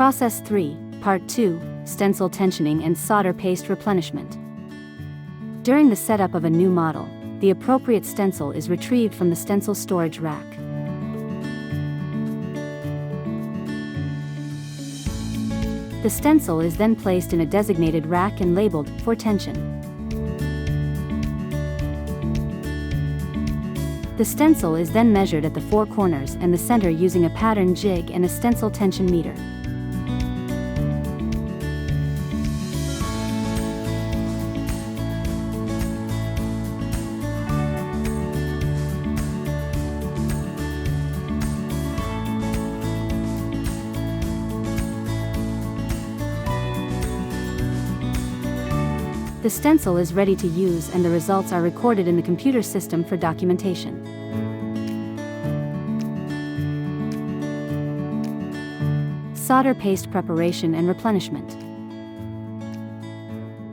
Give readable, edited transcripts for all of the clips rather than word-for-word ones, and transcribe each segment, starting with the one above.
Process 3, Part 2, Stencil tensioning and solder paste replenishment. During the setup of a new model, the appropriate stencil is retrieved from the stencil storage rack. The stencil is then placed in a designated rack and labeled for tension. The stencil is then measured at the four corners and the center using a pattern jig and a stencil tension meter. The stencil is ready to use and the results are recorded in the computer system for documentation. Solder paste preparation and replenishment.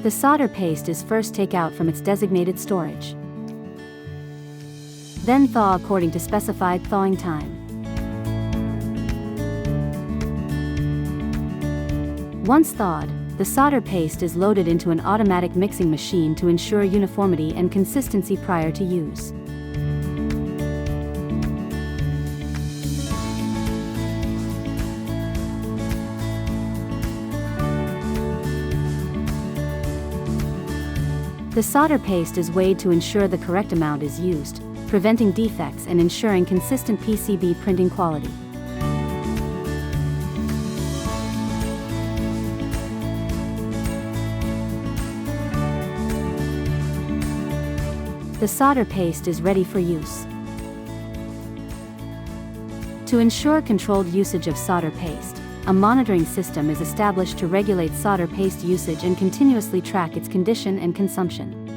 The solder paste is first taken out from its designated storage. Then thaw according to specified thawing time. Once thawed, the solder paste is loaded into an automatic mixing machine to ensure uniformity and consistency prior to use. The solder paste is weighed to ensure the correct amount is used, preventing defects and ensuring consistent PCB printing quality. The solder paste is ready for use. To ensure controlled usage of solder paste, a monitoring system is established to regulate solder paste usage and continuously track its condition and consumption.